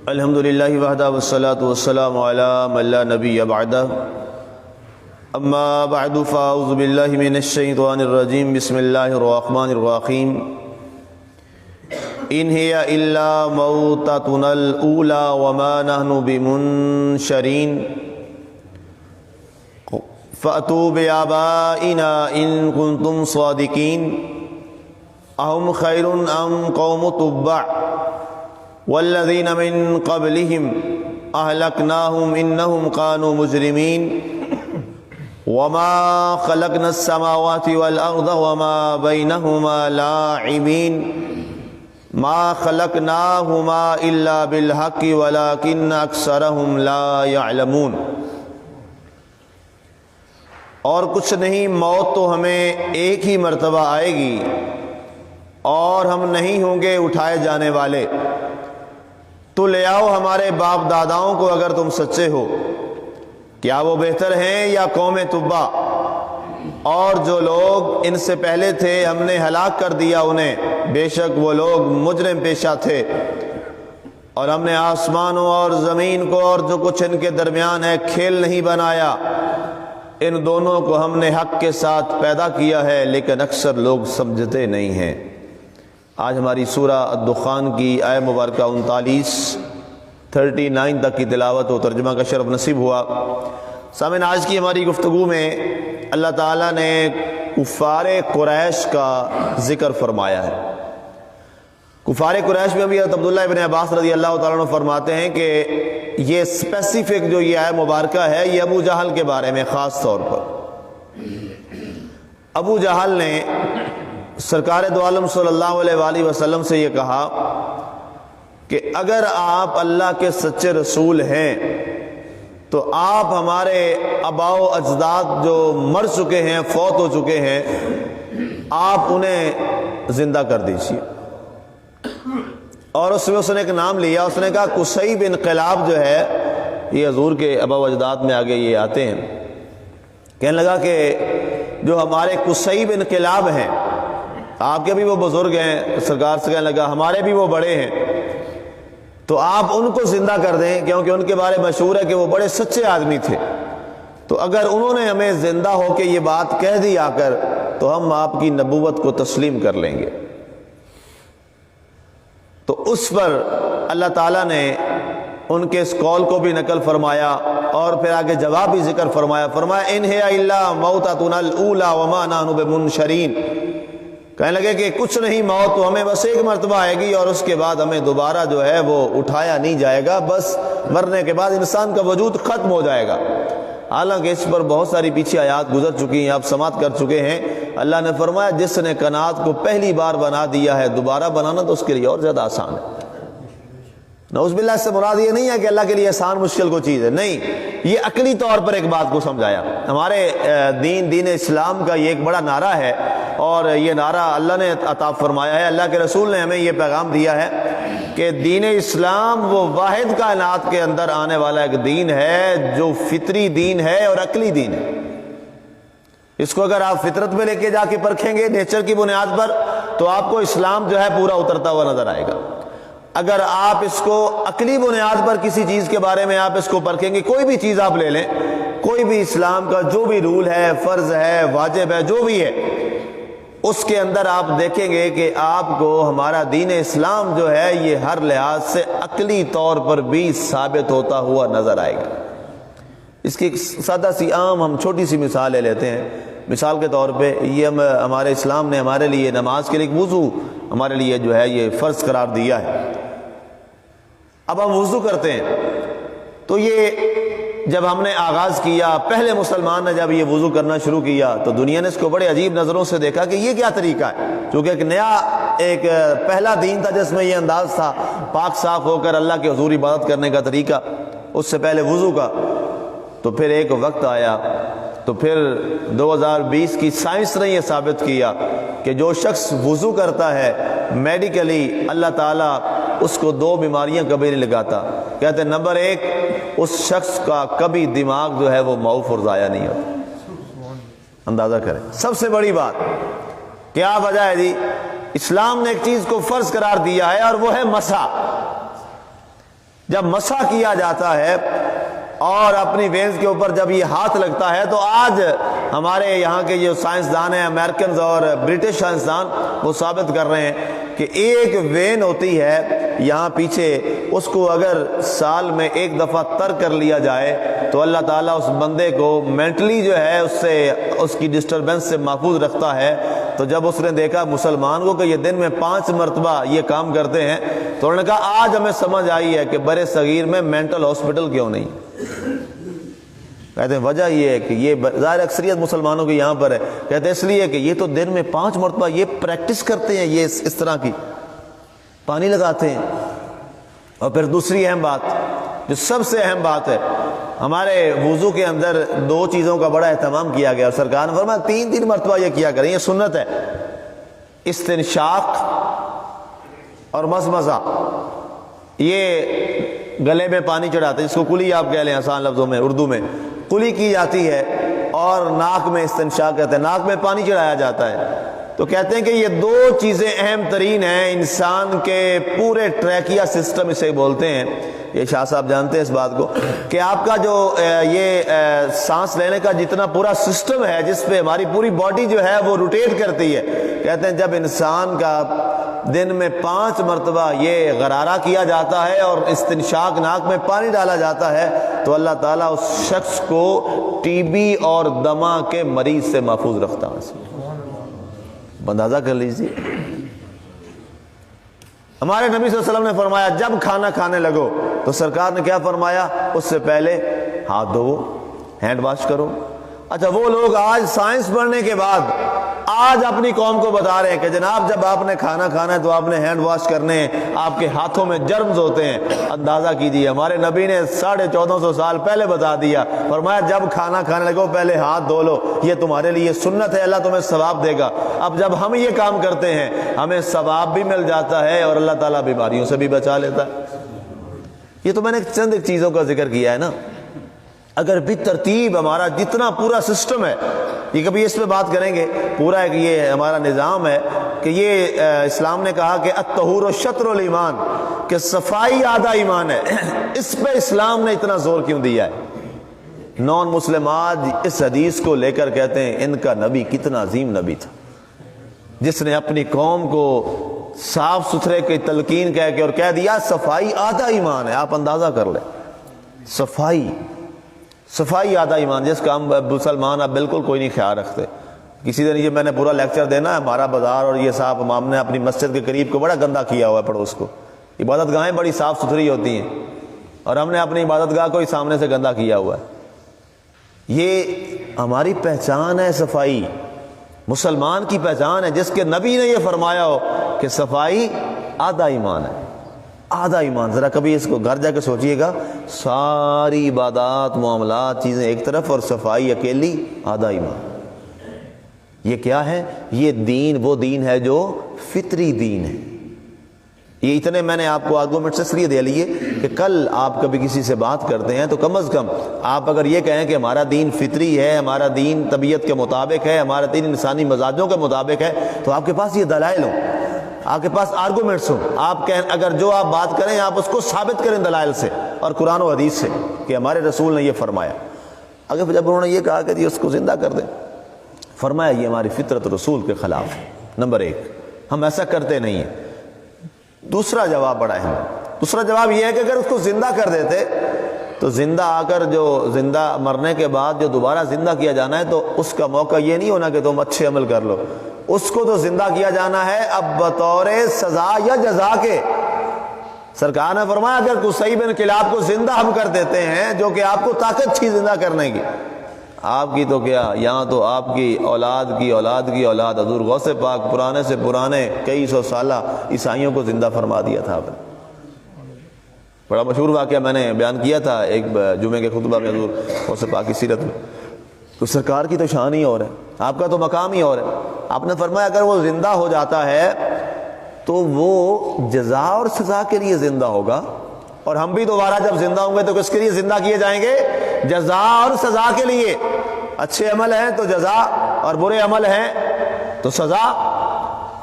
الحمدللہ وحدہ والصلاة والسلام علی من لا نبی بعدہ اما بعد فاعوذ باللہ من الشیطان الرجیم بسم اللہ الرحمن الرحیم ان ہی الا موتتنا الاولی وما نحن بمنشرین فأتوا بآبائنا ان کنتم صادقین اہم خیر ام قوم تبع والذین من قبلہم اہلکناہم انہم کانوا مجرمین وما خلقنا السماوات والارض وما بینہما لاعبین ما خلقناہما الا بالحق ولکن اکثرہم لا یعلمون۔ اور کچھ نہیں، موت تو ہمیں ایک ہی مرتبہ آئے گی اور ہم نہیں ہوں گے اٹھائے جانے والے، تو لے آؤ ہمارے باپ داداؤں کو اگر تم سچے ہو، کیا وہ بہتر ہیں یا قوم تبع؟ اور جو لوگ ان سے پہلے تھے ہم نے ہلاک کر دیا انہیں، بے شک وہ لوگ مجرم پیشہ تھے۔ اور ہم نے آسمانوں اور زمین کو اور جو کچھ ان کے درمیان ہے کھیل نہیں بنایا، ان دونوں کو ہم نے حق کے ساتھ پیدا کیا ہے، لیکن اکثر لوگ سمجھتے نہیں ہیں۔ آج ہماری سورہ الدخان کی آیہ مبارکہ 39 تک کی تلاوت و ترجمہ کا شرف نصیب ہوا۔ سامعین، آج کی ہماری گفتگو میں اللہ تعالیٰ نے کفار قریش کا ذکر فرمایا ہے۔ کفار قریش میں بھی حضرت عبداللہ ابن عباس رضی اللہ تعالیٰ عنہ فرماتے ہیں کہ یہ اسپیسیفک جو یہ آیہ مبارکہ ہے یہ ابو جہل کے بارے میں خاص طور پر۔ ابو جہل نے سرکار دو عالم صلی اللہ علیہ وآلہ وسلم سے یہ کہا کہ اگر آپ اللہ کے سچے رسول ہیں تو آپ ہمارے آباء و اجداد جو مر چکے ہیں، فوت ہو چکے ہیں، آپ انہیں زندہ کر دیجیے۔ اور اس میں اس نے ایک نام لیا، اس نے کہا قصی بن قلاب جو ہے، یہ حضور کے آباء و اجداد میں آگے یہ آتے ہیں، کہنے لگا کہ جو ہمارے قصی بن قلاب ہیں، آپ کے بھی وہ بزرگ ہیں، سرکار سے کہنے لگا ہمارے بھی وہ بڑے ہیں، تو آپ ان کو زندہ کر دیں، کیونکہ ان کے بارے مشہور ہے کہ وہ بڑے سچے آدمی تھے، تو اگر انہوں نے ہمیں زندہ ہو کے یہ بات کہہ دی آ کر تو ہم آپ کی نبوت کو تسلیم کر لیں گے۔ تو اس پر اللہ تعالیٰ نے ان کے اس قول کو بھی نقل فرمایا اور پھر آگے جواب بھی ذکر فرمایا ان ہی الا موتتنا الاولی وما نحن بمنشرین۔ کہنے لگے کہ کچھ نہیں، موت تو ہمیں بس ایک مرتبہ آئے گی اور اس کے بعد ہمیں دوبارہ جو ہے وہ اٹھایا نہیں جائے گا، بس مرنے کے بعد انسان کا وجود ختم ہو جائے گا۔ حالانکہ اس پر بہت ساری پیچھے آیات گزر چکی ہیں، آپ سماعت کر چکے ہیں۔ اللہ نے فرمایا جس نے کائنات کو پہلی بار بنا دیا ہے، دوبارہ بنانا تو اس کے لیے اور زیادہ آسان ہے۔ نعوذ باللہ، اس سے مراد یہ نہیں ہے کہ اللہ کے لیے آسان مشکل کوئی چیز ہے، نہیں، یہ عقلی طور پر ایک بات کو سمجھایا۔ ہمارے دین اسلام کا یہ ایک بڑا نعرہ ہے، اور یہ نعرہ اللہ نے عطا فرمایا ہے، اللہ کے رسول نے ہمیں یہ پیغام دیا ہے کہ دین اسلام وہ واحد کائنات کے اندر آنے والا ایک دین ہے جو فطری دین ہے اور عقلی دین ہے۔ اس کو اگر آپ فطرت میں لے کے جا کے پرکھیں گے نیچر کی بنیاد پر تو آپ کو اسلام جو ہے پورا اترتا ہوا نظر آئے گا۔ اگر آپ اس کو عقلی بنیاد پر کسی چیز کے بارے میں آپ اس کو پرکھیں گے، کوئی بھی چیز آپ لے لیں، کوئی بھی اسلام کا جو بھی رول ہے، فرض ہے، واجب ہے، جو بھی ہے، اس کے اندر آپ دیکھیں گے کہ آپ کو ہمارا دین اسلام جو ہے یہ ہر لحاظ سے عقلی طور پر بھی ثابت ہوتا ہوا نظر آئے گا۔ اس کی ایک سادہ سی عام ہم چھوٹی سی مثال لے لیتے ہیں۔ مثال کے طور پہ یہ ہمارے اسلام نے ہمارے لیے نماز کے لیے وضو ہمارے لیے جو ہے یہ فرض قرار دیا ہے۔ اب ہم وضو کرتے ہیں تو یہ جب ہم نے آغاز کیا، پہلے مسلمان نے جب یہ وضو کرنا شروع کیا تو دنیا نے اس کو بڑے عجیب نظروں سے دیکھا کہ یہ کیا طریقہ ہے، کیونکہ ایک پہلا دین تھا جس میں یہ انداز تھا پاک صاف ہو کر اللہ کے حضور عبادت کرنے کا طریقہ، اس سے پہلے وضو کا۔ تو پھر ایک وقت آیا تو پھر 2020 کی سائنس نے یہ ثابت کیا کہ جو شخص وضو کرتا ہے میڈیکلی اللہ تعالیٰ اس کو 2 بیماریاں کبھی نہیں لگاتا۔ کہتے ہیں نمبر 1، اس شخص کا کبھی دماغ جو ہے وہ معاف اور ضائع نہیں ہوتا۔ اندازہ کریں، سب سے بڑی بات کیا وجہ ہے جی؟ اسلام نے ایک چیز کو فرض قرار دیا ہے اور وہ ہے مسح۔ جب مسح کیا جاتا ہے اور اپنی وینز کے اوپر جب یہ ہاتھ لگتا ہے تو آج ہمارے یہاں کے جو سائنسدان ہیں، امریکنز اور برٹش سائنسدان، وہ ثابت کر رہے ہیں کہ ایک وین ہوتی ہے یہاں پیچھے، اس کو اگر سال میں ایک دفعہ تر کر لیا جائے تو اللہ تعالیٰ اس بندے کو مینٹلی جو ہے اس کی ڈسٹربنس سے محفوظ رکھتا ہے۔ تو جب اس نے دیکھا مسلمان کو کہ یہ دن میں 5 مرتبہ یہ کام کرتے ہیں تو انہوں نے کہا آج ہمیں سمجھ آئی ہے کہ برے صغیر میں مینٹل ہاسپٹل کیوں نہیں۔ کہتے ہیں وجہ یہ ہے کہ یہ ظاہر اکثریت مسلمانوں کی یہاں پر ہے، کہتے ہیں اس لیے کہ یہ تو دن میں 5 مرتبہ یہ پریکٹس کرتے ہیں، یہ اس طرح کی پانی لگاتے ہیں۔ اور پھر دوسری اہم بات، جو سب سے اہم بات ہے، ہمارے وضو کے اندر 2 چیزوں کا بڑا اہتمام کیا گیا، سرکار نے فرمایا 3 مرتبہ یہ کیا کریں، یہ سنت ہے، استنشاق اور مزمزہ۔ یہ گلے میں پانی چڑھاتے ہیں، جس کو کلی آپ کہہ لیں آسان لفظوں میں، اردو میں کلی کی جاتی ہے، اور ناک میں استنشاق کہتے ہیں، ناک میں پانی چڑھایا جاتا ہے۔ تو کہتے ہیں کہ یہ 2 چیزیں اہم ترین ہیں انسان کے پورے ٹریکیا سسٹم اسے بولتے ہیں، یہ شاہ صاحب جانتے ہیں اس بات کو، کہ آپ کا جو یہ سانس لینے کا جتنا پورا سسٹم ہے جس پہ ہماری پوری باڈی جو ہے وہ روٹیٹ کرتی ہے، کہتے ہیں جب انسان کا دن میں 5 مرتبہ یہ غرارہ کیا جاتا ہے اور استنشاق ناک میں پانی ڈالا جاتا ہے تو اللہ تعالیٰ اس شخص کو ٹی بی اور دمہ کے مریض سے محفوظ رکھتا ہے۔ اندازہ کر لیجیے، ہمارے نبی صلی اللہ علیہ وسلم نے فرمایا جب کھانا کھانے لگو تو سرکار نے کیا فرمایا، اس سے پہلے ہاتھ دھوو، ہینڈ واش کرو۔ اچھا وہ لوگ آج سائنس پڑھنے کے بعد آج اپنی قوم کو بتا رہے ہیں کہ جناب جب آپ نے کھانا کھانا ہے تو آپ نے ہینڈ واش کرنے ہیں، آپ کے ہاتھوں میں جرمز ہوتے ہیں۔ اندازہ کیجیے، ہمارے نبی نے 1450 سال پہلے بتا دیا، فرمایا جب کھانا کھانے لگو پہلے ہاتھ دھو لو، یہ تمہارے لیے سنت ہے، اللہ تمہیں ثواب دے گا۔ اب جب ہم یہ کام کرتے ہیں ہمیں ثواب بھی مل جاتا ہے اور اللہ تعالیٰ بیماریوں سے بھی بچا لیتا ہے۔ یہ تو میں نے چند ایک چیزوں کا ذکر کیا ہے نا، اگر بھی ترتیب ہمارا جتنا پورا سسٹم ہے، یہ کبھی اس پہ بات کریں گے، پورا ایک یہ ہمارا نظام ہے کہ یہ اسلام نے کہا کہ الطہور شطر الایمان، کہ صفائی آدھا ایمان ہے، اس پہ اسلام نے اتنا زور کیوں دیا ہے؟ نان مسلم آج اس حدیث کو لے کر کہتے ہیں ان کا نبی کتنا عظیم نبی تھا، جس نے اپنی قوم کو صاف ستھرے کی تلقین کہہ کے اور کہہ دیا صفائی آدھا ایمان ہے۔ آپ اندازہ کر لیں، صفائی آدھا ایمان، جس کا ہم مسلمان اب بالکل کوئی نہیں خیال رکھتے۔ کسی دن یہ میں نے پورا لیکچر دینا ہے، ہمارا بازار اور یہ صاحب امام نے اپنی مسجد کے قریب کو بڑا گندا کیا ہوا ہے پڑوس کو، عبادت گاہیں بڑی صاف ستھری ہوتی ہیں اور ہم نے اپنی عبادت گاہ کو ہی سامنے سے گندا کیا ہوا ہے۔ یہ ہماری پہچان ہے، صفائی مسلمان کی پہچان ہے، جس کے نبی نے یہ فرمایا ہو کہ صفائی آدھا ایمان ہے، آدھا ایمان۔ ذرا کبھی اس کو گھر جا کے سوچئے گا، ساری عبادات معاملات چیزیں ایک طرف اور صفائی اکیلی آدھا ایمان۔ یہ کیا ہے؟ یہ دین وہ دین ہے جو فطری دین ہے۔ یہ اتنے میں نے آپ کو آرگومنٹس اس لیے دے لیے کہ کل آپ کبھی کسی سے بات کرتے ہیں تو کم از کم آپ اگر یہ کہیں کہ ہمارا دین فطری ہے، ہمارا دین طبیعت کے مطابق ہے، ہمارا دین انسانی مزاجوں کے مطابق ہے، تو آپ کے پاس یہ دلائل ہوں، آپ کے پاس آرگومنٹس ہوں، آپ کہیں اگر جو آپ بات کریں آپ اس کو ثابت کریں دلائل سے اور قرآن و حدیث سے کہ ہمارے رسول نے یہ فرمایا۔ اگر جب انہوں نے یہ کہا کہ جی اس کو زندہ کر دیں، فرمایا یہ ہماری فطرت رسول کے خلاف ہے، نمبر 1 ہم ایسا کرتے نہیں ہیں۔ دوسرا جواب بڑا ہے، دوسرا جواب یہ ہے کہ اگر اس کو زندہ کر دیتے تو زندہ آ کر جو زندہ مرنے کے بعد جو دوبارہ زندہ کیا جانا ہے تو اس کا موقع یہ نہیں ہونا کہ تم اچھے عمل کر لو، اس کو تو زندہ کیا جانا ہے اب بطور سزا یا جزا کے۔ سرکار نے فرمایا اگر قصی بن کلاب کو زندہ ہم کر دیتے ہیں جو کہ آپ کو طاقت تھی زندہ کرنے کی، آپ کی تو کیا یہاں تو آپ کی اولاد کی اولاد کی اولاد، حضور غوث پاک پرانے سے پرانے کئی سو سالہ عیسائیوں کو زندہ فرما دیا تھا۔ آپ نے بڑا مشہور واقعہ میں نے بیان کیا تھا ایک جمعے کے خطبہ میں حضور غوث پاک کی سیرت میں، تو سرکار کی تو شان ہی اور ہے، آپ کا تو مقام ہی اور ہے۔ آپ نے فرمایا اگر وہ زندہ ہو جاتا ہے تو وہ جزا اور سزا کے لیے زندہ ہوگا، اور ہم بھی دوبارہ جب زندہ ہوں گے تو کس کے لیے زندہ کیے جائیں گے؟ جزا اور سزا کے لیے۔ اچھے عمل ہیں تو جزا اور برے عمل ہیں تو سزا۔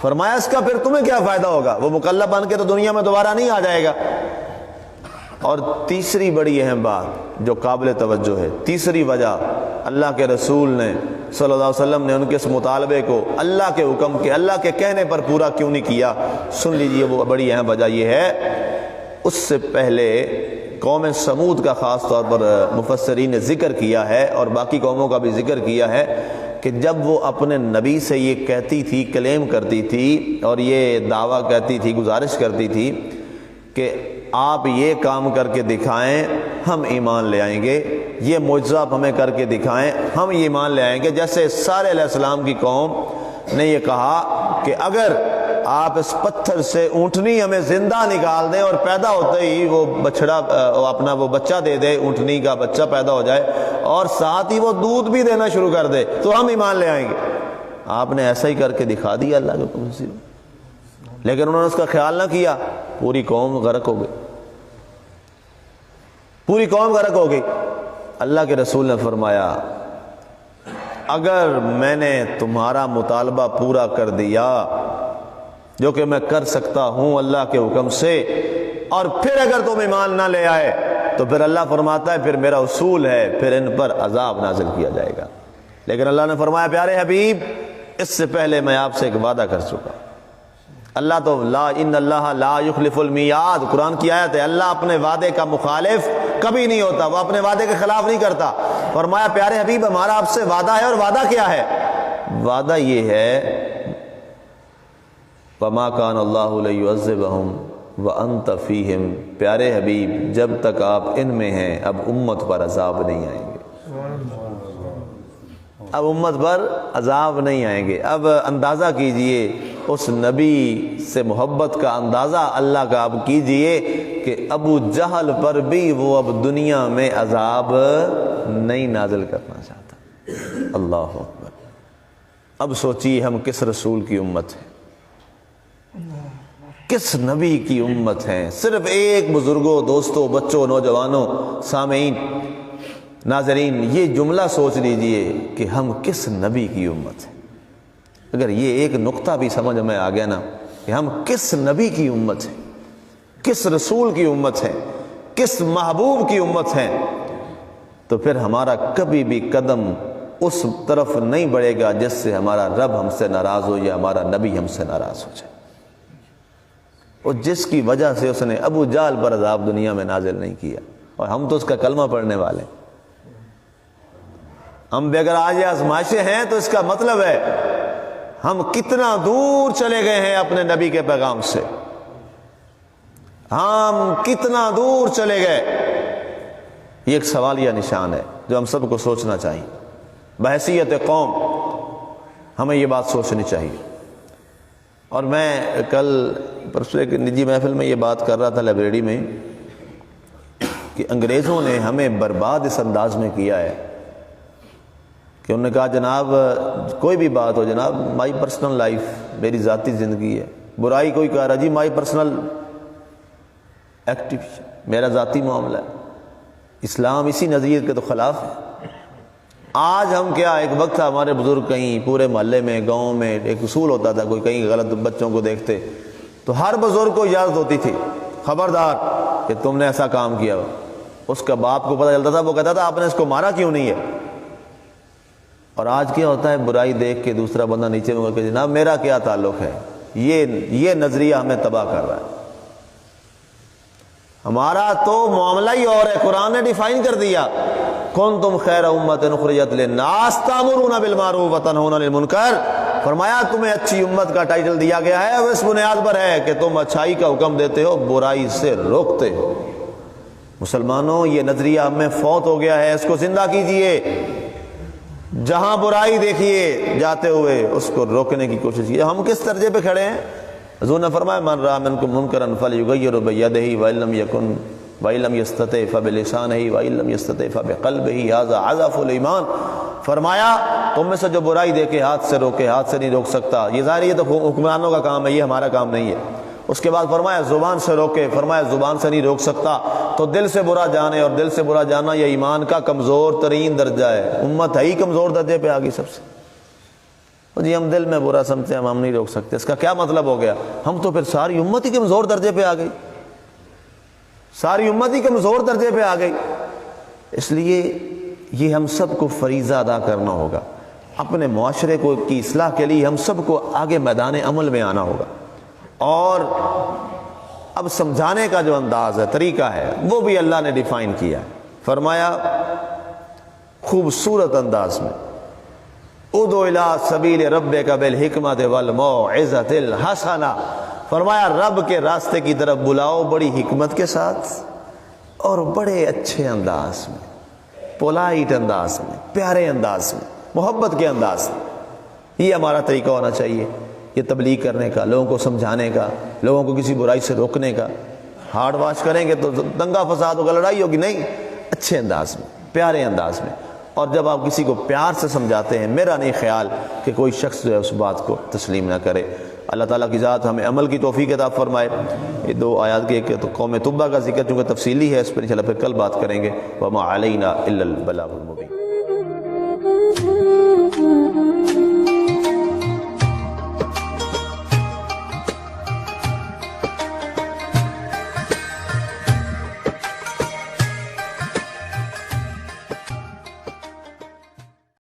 فرمایا اس کا پھر تمہیں کیا فائدہ ہوگا، وہ مکلف بن کے تو دنیا میں دوبارہ نہیں آ جائے گا۔ اور تیسری بڑی اہم بات جو قابل توجہ ہے، تیسری وجہ اللہ کے رسول نے صلی اللہ علیہ وسلم نے ان کے اس مطالبے کو اللہ کے حکم کے، اللہ کے کہنے پر پورا کیوں نہیں کیا، سن لیجئے وہ بڑی اہم وجہ یہ ہے، اس سے پہلے قوم سمود کا خاص طور پر مفسرین نے ذکر کیا ہے اور باقی قوموں کا بھی ذکر کیا ہے کہ جب وہ اپنے نبی سے یہ کہتی تھی، کلیم کرتی تھی اور یہ دعویٰ کہتی تھی، گزارش کرتی تھی کہ آپ یہ کام کر کے دکھائیں ہم ایمان لے آئیں گے، یہ معجزہ آپ ہمیں کر کے دکھائیں ہم ایمان لے آئیں گے، جیسے صالح علیہ السلام کی قوم نے یہ کہا کہ اگر آپ اس پتھر سے اونٹنی ہمیں زندہ نکال دیں اور پیدا ہوتے ہی وہ بچڑا اپنا وہ بچہ دے دے، اونٹنی کا بچہ پیدا ہو جائے اور ساتھ ہی وہ دودھ بھی دینا شروع کر دے تو ہم ایمان لے آئیں گے۔ آپ نے ایسا ہی کر کے دکھا دیا اللہ کے حکم سے، لیکن انہوں نے اس کا خیال نہ کیا، پوری قوم غرق ہو گئی، پوری قوم غرق ہو گئی۔ اللہ کے رسول نے فرمایا اگر میں نے تمہارا مطالبہ پورا کر دیا جو کہ میں کر سکتا ہوں اللہ کے حکم سے، اور پھر اگر تم ایمان نہ لے آئے تو پھر اللہ فرماتا ہے پھر میرا اصول ہے پھر ان پر عذاب نازل کیا جائے گا۔ لیکن اللہ نے فرمایا پیارے حبیب اس سے پہلے میں آپ سے ایک وعدہ کر چکا، اللہ تو ان اللہ لا یخلف المیعاد، قرآن کی آیت ہے، اللہ اپنے وعدے کا مخالف کبھی نہیں ہوتا، وہ اپنے وعدے کے خلاف نہیں کرتا۔ فرمایا پیارے حبیب ہمارا آپ سے وعدہ ہے، اور وعدہ کیا ہے؟ وعدہ یہ ہے وَمَا كَانَ اللَّهُ لِيُعَذِّبَهُمْ وَأَنْتَ فِيهِمْ، پیارے حبیب جب تک آپ ان میں ہیں اب امت پر عذاب نہیں آئیں گے، اب امت پر عذاب نہیں آئیں گے۔ اب اندازہ کیجئے اس نبی سے محبت کا اندازہ اللہ کا اب کیجئے کہ ابو جہل پر بھی وہ اب دنیا میں عذاب نہیں نازل کرنا چاہتا۔ اللہ اکبر۔ اب سوچیے ہم کس رسول کی امت ہیں، کس نبی کی امت ہیں؟ صرف ایک بزرگوں، دوستوں، بچوں، نوجوانوں، سامعین، ناظرین یہ جملہ سوچ لیجئے کہ ہم کس نبی کی امت ہیں۔ اگر یہ ایک نقطہ بھی سمجھ میں آ گیا نا کہ ہم کس نبی کی امت ہیں، کس رسول کی امت ہیں، کس محبوب کی امت ہیں، تو پھر ہمارا کبھی بھی قدم اس طرف نہیں بڑھے گا جس سے ہمارا رب ہم سے ناراض ہو یا ہمارا نبی ہم سے ناراض ہو جائے، اور جس کی وجہ سے اس نے ابو جہل پر عذاب دنیا میں نازل نہیں کیا، اور ہم تو اس کا کلمہ پڑھنے والے ہیں۔ ہم بھی اگر آج آزمائشیں ہیں تو اس کا مطلب ہے ہم کتنا دور چلے گئے ہیں اپنے نبی کے پیغام سے، ہم کتنا دور چلے گئے۔ یہ ایک سوالیہ نشان ہے جو ہم سب کو سوچنا چاہیے، بحیثیت قوم ہمیں یہ بات سوچنی چاہیے۔ اور میں کل پرسوں ایک نجی محفل میں یہ بات کر رہا تھا لائبریری میں کہ انگریزوں نے ہمیں برباد اس انداز میں کیا ہے کہ انہوں نے کہا جناب کوئی بھی بات ہو جناب مائی پرسنل لائف، میری ذاتی زندگی ہے، برائی کوئی کہہ رہا جی مائی پرسنل ایکٹیویشن، میرا ذاتی معاملہ ہے۔ اسلام اسی نظریے کے تو خلاف ہے۔ آج ہم کیا، ایک وقت تھا ہمارے بزرگ کہیں پورے محلے میں، گاؤں میں ایک اصول ہوتا تھا، کوئی کہیں غلط بچوں کو دیکھتے تو ہر بزرگ کو اجازت ہوتی تھی خبردار کہ تم نے ایسا کام کیا، اس کا باپ کو پتہ چلتا تھا، وہ کہتا تھا آپ نے اس کو مارا کیوں نہیں ہے۔ اور آج کیا ہوتا ہے، برائی دیکھ کے دوسرا بندہ نیچے میں کہ جناب میرا کیا تعلق ہے، یہ نظریہ ہمیں تباہ کر رہا ہے۔ ہمارا تو معاملہ ہی اور ہے، قرآن نے ڈیفائن کر دیا کنتم خیر امت اخرجت للناس تأمرون بالمعروف وتنہون عن المنکر، فرمایا تمہیں اچھی امت کا ٹائٹل دیا گیا ہے، اور اس بنیاد پر ہے کہ تم اچھائی کا حکم دیتے ہو، برائی سے روکتے ہو۔ مسلمانوں یہ نظریہ ہم میں فوت ہو گیا ہے، اس کو زندہ کیجئے۔ جہاں برائی دیکھیے جاتے ہوئے اس کو روکنے کی کوشش کیجیے۔ ہم کس درجے پہ کھڑے ہیں؟ حضور نے فرمایا من رأى منکم منکرا فلیغیرہ بیدہ وإن لم یکن وإن لم یستطع فبلسانہ وإن لم یستطع فبقلبہ ھذا اضعف الایمان، فرمایا تم میں سے جو برائی دیکھے ہاتھ سے روکے، ہاتھ سے نہیں روک سکتا، یہ ظاہر یہ تو حکمرانوں کا کام ہے، یہ ہمارا کام نہیں ہے۔ اس کے بعد فرمایا زبان سے روکے، فرمایا زبان سے نہیں روک سکتا تو دل سے برا جانے، اور دل سے برا جانا یہ ایمان کا کمزور ترین درجہ ہے۔ امت ہے ہی کمزور درجے پہ آگئی سب سے۔ جی ہم دل میں برا سمجھتے ہیں، ہم نہیں روک سکتے، اس کا کیا مطلب ہو گیا؟ ہم تو پھر ساری امت ہی کمزور درجے پہ آ گئی، ساری امت ہی کمزور درجے پہ آ گئی۔ اس لیے یہ ہم سب کو فریضہ ادا کرنا ہوگا، اپنے معاشرے کو کی اصلاح کے لیے ہم سب کو آگے میدان عمل میں آنا ہوگا۔ اور اب سمجھانے کا جو انداز ہے، طریقہ ہے، وہ بھی اللہ نے ڈیفائن کیا ہے۔ فرمایا خوبصورت انداز میں، ادعو الی سبیل ربک بالحکمت والموعظۃ الحسنہ، فرمایا رب کے راستے کی طرف بلاؤ بڑی حکمت کے ساتھ اور بڑے اچھے انداز میں، پولائٹ انداز میں، پیارے انداز میں، محبت کے انداز میں۔ یہ ہمارا طریقہ ہونا چاہیے، یہ تبلیغ کرنے کا، لوگوں کو سمجھانے کا، لوگوں کو کسی برائی سے روکنے کا۔ ہارڈ واش کریں گے تو دنگا فساد ہوگا، لڑائی ہوگی، نہیں، اچھے انداز میں، پیارے انداز میں۔ اور جب آپ کسی کو پیار سے سمجھاتے ہیں، میرا نہیں خیال کہ کوئی شخص جو ہے اس بات کو تسلیم نہ کرے۔ اللہ تعالیٰ کی ذات ہمیں عمل کی توفیق عطا فرمائے۔ یہ دو آیات کی، ایک تو قوم تبا کا ذکر چونکہ تفصیلی ہے، اس پر انشاءاللہ پھر کل بات کریں گے۔ وما علینا الا البلاغ المبین۔